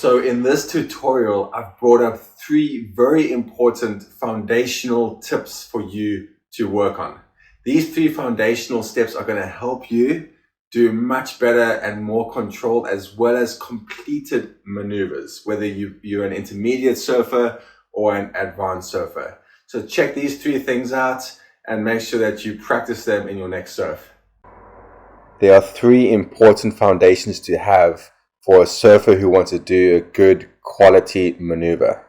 So in this tutorial, I've brought up 3 very important foundational tips for you to work on. These 3 foundational steps are going to help you do much better and more controlled as well as completed maneuvers, whether you're an intermediate surfer or an advanced surfer. So check these 3 things out and make sure that you practice them in your next surf. There are 3 important foundations to have for a surfer who wants to do a good quality maneuver.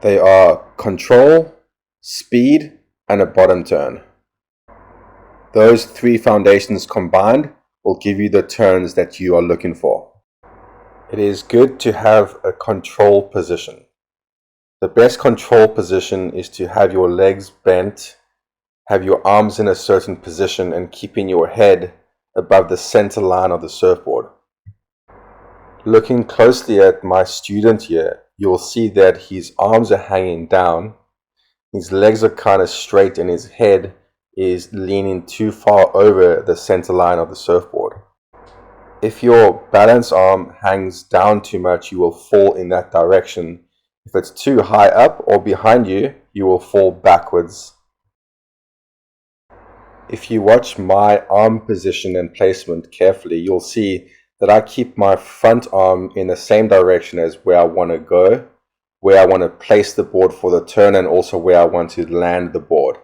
They are control, speed, and a bottom turn. Those 3 foundations combined will give you the turns that you are looking for. It is good to have a control position. The best control position is to have your legs bent, have your arms in a certain position, and keeping your head above the center line of the surfboard. Looking closely at my student here, you'll see that his arms are hanging down, his legs are kind of straight, and his head is leaning too far over the center line of the surfboard. If your balance arm hangs down too much, you will fall in that direction. If it's too high up or behind you, you will fall backwards. If you watch my arm position and placement carefully, you'll see that I keep my front arm in the same direction as where I want to go, where I want to place the board for the turn, and also where I want to land the board.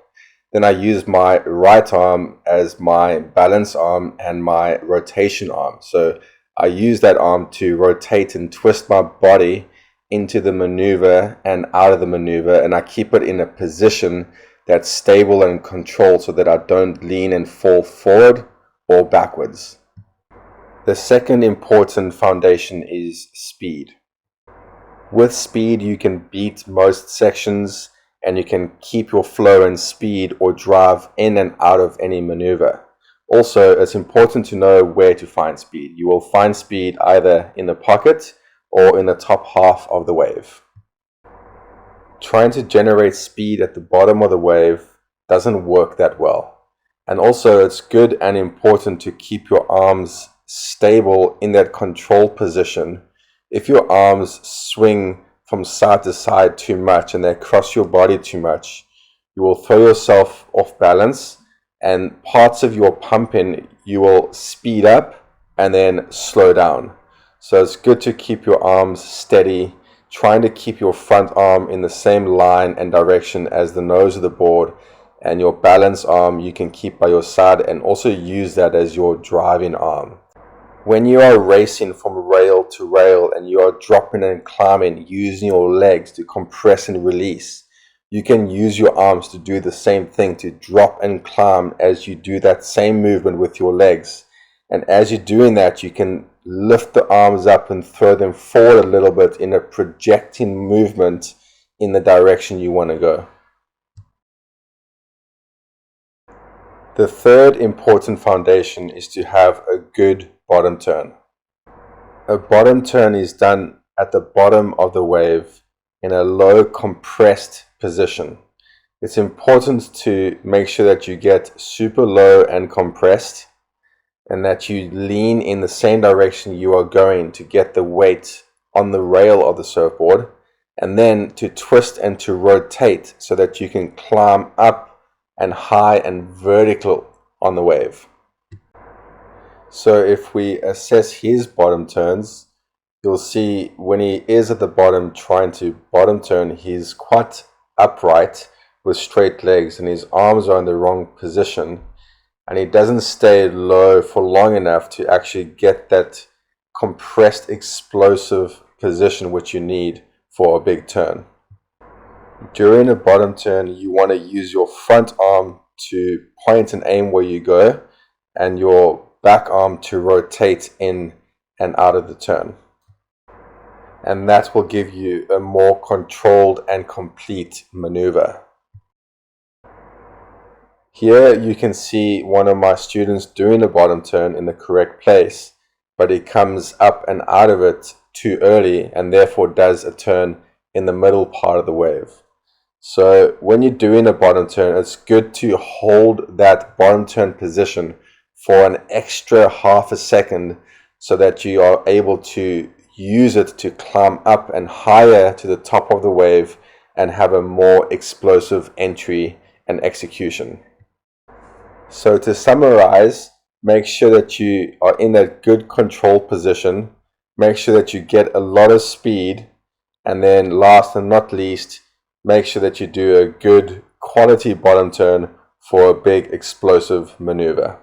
Then I use my right arm as my balance arm and my rotation arm. So I use that arm to rotate and twist my body into the maneuver and out of the maneuver, and I keep it in a position that's stable and controlled so that I don't lean and fall forward or backwards. The second important foundation is speed. With speed, you can beat most sections and you can keep your flow and speed or drive in and out of any maneuver. Also, it's important to know where to find speed. You will find speed either in the pocket or in the top half of the wave. Trying to generate speed at the bottom of the wave doesn't work that well. And also, it's good and important to keep your arms stable in that control position. If your arms swing from side to side too much and they cross your body too much, you will throw yourself off balance, and parts of your pumping you will speed up and then slow down. So it's good to keep your arms steady, trying to keep your front arm in the same line and direction as the nose of the board, and your balance arm you can keep by your side and also use that as your driving arm. When you are racing from rail to rail and you are dropping and climbing using your legs to compress and release, you can use your arms to do the same thing, to drop and climb as you do that same movement with your legs. And as you're doing that, you can lift the arms up and throw them forward a little bit in a projecting movement in the direction you want to go. The third important foundation is to have a good bottom turn. A bottom turn is done at the bottom of the wave in a low compressed position. It's important to make sure that you get super low and compressed, and that you lean in the same direction you are going to get the weight on the rail of the surfboard, and then to twist and to rotate so that you can climb up and high and vertical on the wave. So if we assess his bottom turns, you'll see when he is at the bottom trying to bottom turn, he's quite upright with straight legs and his arms are in the wrong position, and he doesn't stay low for long enough to actually get that compressed explosive position which you need for a big turn. During a bottom turn, you want to use your front arm to point and aim where you go, and your back arm to rotate in and out of the turn. And that will give you a more controlled and complete maneuver. Here you can see one of my students doing a bottom turn in the correct place, but he comes up and out of it too early and therefore does a turn in the middle part of the wave. So when you're doing a bottom turn, it's good to hold that bottom turn position for an extra half a second so that you are able to use it to climb up and higher to the top of the wave and have a more explosive entry and execution. So to summarize, make sure that you are in a good control position, make sure that you get a lot of speed, and then last and not least, make sure that you do a good quality bottom turn for a big explosive maneuver.